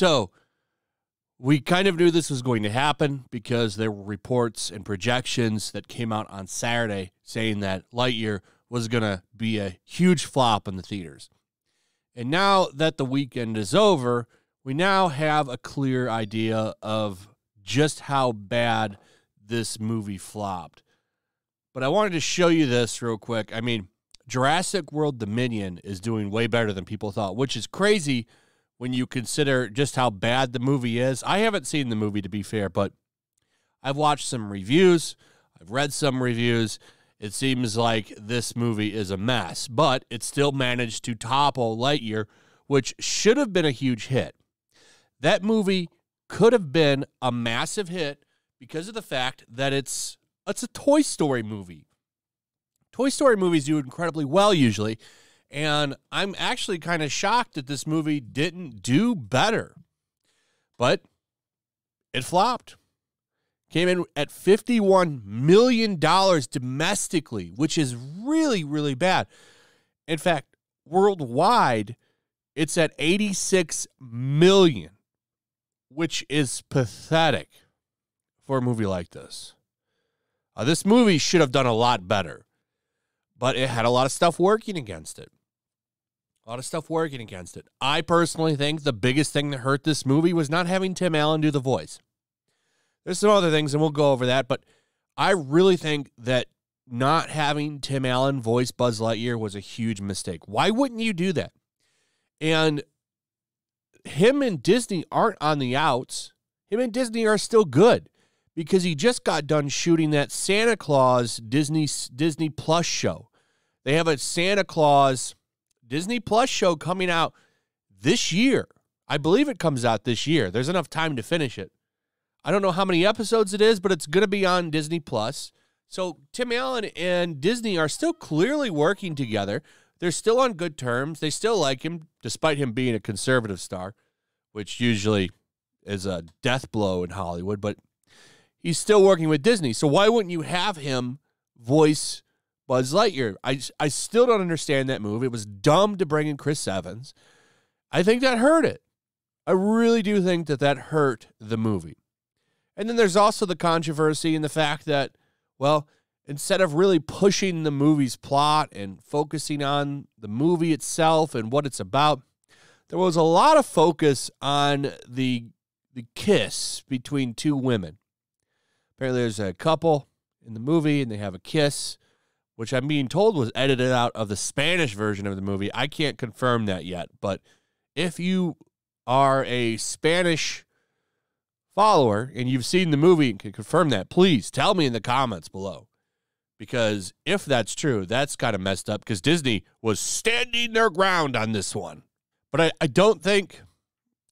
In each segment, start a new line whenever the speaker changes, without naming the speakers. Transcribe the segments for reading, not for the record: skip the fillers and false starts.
So we kind of knew this was going to happen because there were reports and projections that came out on Saturday saying that Lightyear was going to be a huge flop in the theaters. And now that the weekend is over, we now have a clear idea of just how bad this movie flopped. But I wanted to show you this real quick. I mean, Jurassic World Dominion is doing way better than people thought, which is crazy when you consider just how bad the movie is. I haven't seen the movie, to be fair, but I've watched some reviews. I've read some reviews. It seems like this movie is a mess, but it still managed to topple Lightyear, which should have been a huge hit. That movie could have been a massive hit because of the fact that it's a Toy Story movie. Toy Story movies do incredibly well usually, and I'm actually kind of shocked that this movie didn't do better. But it flopped. Came in at $51 million domestically, which is really, really bad. In fact, worldwide, it's at $86 million, which is pathetic for a movie like this. This movie should have done a lot better, but it had a lot of stuff working against it. I personally think the biggest thing that hurt this movie was not having Tim Allen do the voice. There's some other things, and we'll go over that, but I really think that not having Tim Allen voice Buzz Lightyear was a huge mistake. Why wouldn't you do that? And him and Disney aren't on the outs. Him and Disney are still good because he just got done shooting that Santa Claus Disney Plus show. They have a Santa Claus Disney Plus show coming out this year. I believe it comes out this year. There's enough time to finish it. I don't know how many episodes it is, but it's going to be on Disney Plus. So Tim Allen and Disney are still clearly working together. They're still on good terms. They still like him, despite him being a conservative star, which usually is a death blow in Hollywood, but he's still working with Disney. So why wouldn't you have him voice Buzz Lightyear? I still don't understand that move. It was dumb to bring in Chris Evans. I think that hurt it. I really do think that hurt the movie. And then there's also the controversy in the fact that, well, instead of really pushing the movie's plot and focusing on the movie itself and what it's about, there was a lot of focus on the kiss between two women. Apparently there's a couple in the movie, and they have a kiss, which I'm being told was edited out of the Spanish version of the movie. I can't confirm that yet, but if you are a Spanish follower and you've seen the movie and can confirm that, please tell me in the comments below. Because if that's true, that's kind of messed up because Disney was standing their ground on this one. But I don't think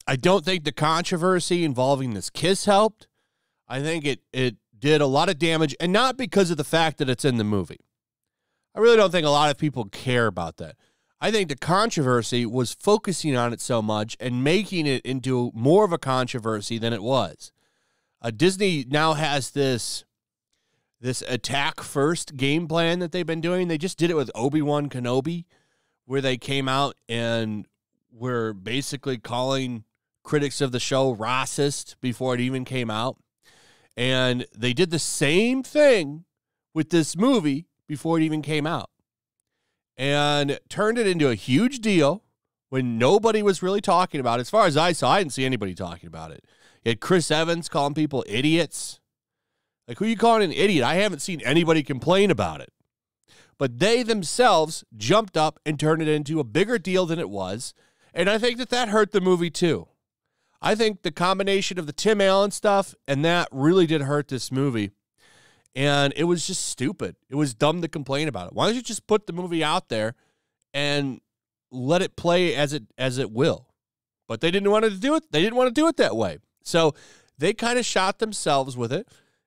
the controversy involving this kiss helped. I think it did a lot of damage, and not because of the fact that it's in the movie. I really don't think a lot of people care about that. I think the controversy was focusing on it so much and making it into more of a controversy than it was. Disney now has this attack first game plan that they've been doing. They just did it with Obi-Wan Kenobi, where they came out and were basically calling critics of the show racist before it even came out. And they did the same thing with this movie before it even came out. And turned it into a huge deal when nobody was really talking about it. As far as I saw, I didn't see anybody talking about it. You had Chris Evans calling people idiots. Like, who are you calling an idiot? I haven't seen anybody complain about it. But they themselves jumped up and turned it into a bigger deal than it was. And I think that hurt the movie too. I think the combination of the Tim Allen stuff and that really did hurt this movie. And it was just stupid. It was dumb to complain about it. Why don't you just put the movie out there and let it play as it will? But they didn't want to do it. They didn't want to do it that way. So they kind of shot themselves with it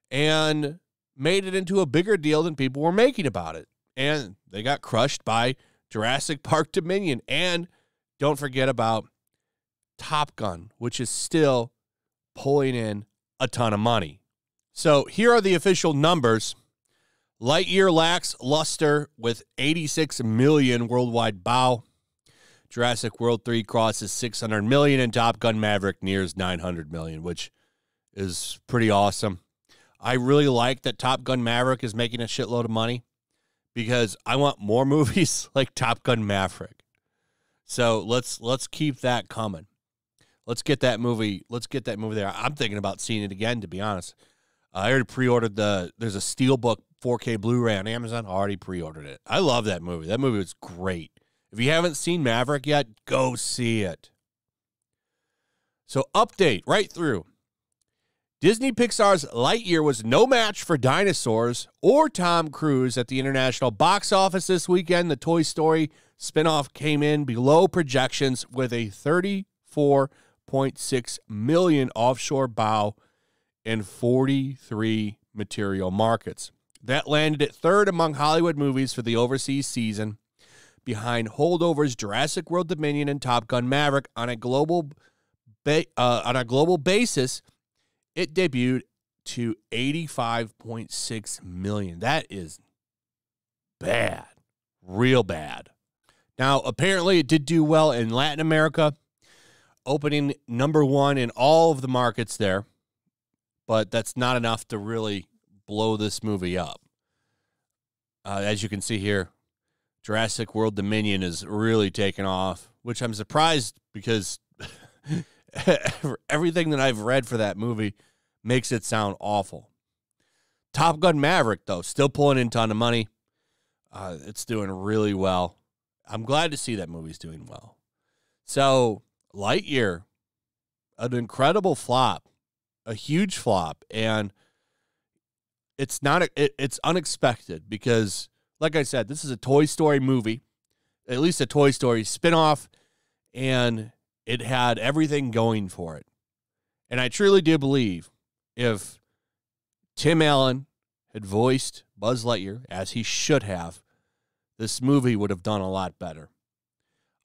and made it into a bigger deal than people were making about it. And they got crushed by Jurassic Park Dominion. And don't forget about Top Gun, which is still pulling in a ton of money. So here are the official numbers. Lightyear lacks luster with 86 million worldwide bow. Jurassic World 3 crosses 600 million, and Top Gun Maverick nears 900 million, which is pretty awesome. I really like that Top Gun Maverick is making a shitload of money because I want more movies like Top Gun Maverick. So let's keep that coming. Let's get that movie there. I'm thinking about seeing it again, to be honest. I already pre-ordered there's a Steelbook 4K Blu-ray on Amazon. I already pre-ordered it. I love that movie. That movie was great. If you haven't seen Maverick yet, go see it. So update right through. Disney Pixar's Lightyear was no match for dinosaurs or Tom Cruise at the international box office this weekend. The Toy Story spinoff came in below projections with a $34.6 million offshore bow in 43 material markets. That landed it third among Hollywood movies for the overseas season, behind holdovers Jurassic World Dominion and Top Gun Maverick. On a global basis, it debuted to $85.6 million. That is bad, real bad. Now, apparently it did do well in Latin America, opening #1 in all of the markets there, but that's not enough to really blow this movie up. As you can see here, Jurassic World Dominion is really taking off, which I'm surprised because everything that I've read for that movie makes it sound awful. Top Gun Maverick, though, still pulling in a ton of money. It's doing really well. I'm glad to see that movie's doing well. So, Lightyear, an incredible flop, a huge flop, and it's unexpected because, like I said, this is a Toy Story movie, at least a Toy Story spinoff, and it had everything going for it. And I truly do believe if Tim Allen had voiced Buzz Lightyear, as he should have, this movie would have done a lot better.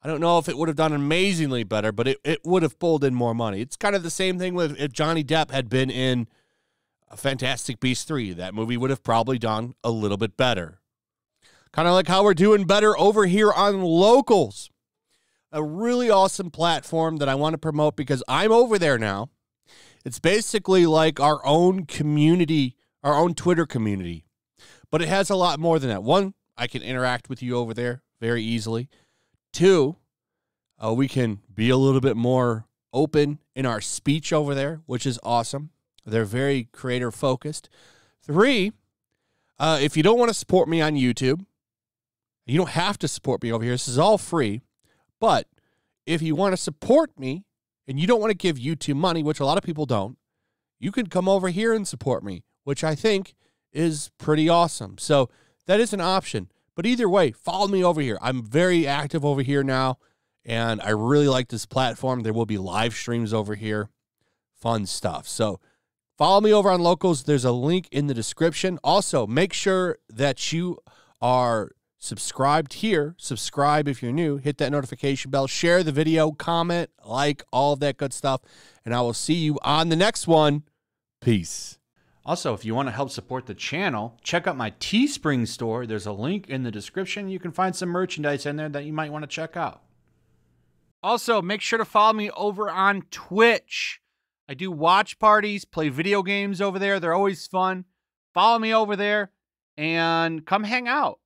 I don't know if it would have done amazingly better, but it would have pulled in more money. It's kind of the same thing with if Johnny Depp had been in Fantastic Beasts 3. That movie would have probably done a little bit better. Kind of like how we're doing better over here on Locals, a really awesome platform that I want to promote because I'm over there now. It's basically like our own community, our own Twitter community, but it has a lot more than that. One, I can interact with you over there very easily. Two, we can be a little bit more open in our speech over there, which is awesome. They're very creator focused. Three, if you don't want to support me on YouTube, you don't have to support me over here. This is all free. But if you want to support me and you don't want to give YouTube money, which a lot of people don't, you can come over here and support me, which I think is pretty awesome. So that is an option. But either way, follow me over here. I'm very active over here now, and I really like this platform. There will be live streams over here. Fun stuff. So follow me over on Locals. There's a link in the description. Also, make sure that you are subscribed here. Subscribe if you're new. Hit that notification bell. Share the video. Comment, like, all of that good stuff. And I will see you on the next one. Peace. Also, if you want to help support the channel, check out my Teespring store. There's a link in the description. You can find some merchandise in there that you might want to check out. Also, make sure to follow me over on Twitch. I do watch parties, play video games over there. They're always fun. Follow me over there and come hang out.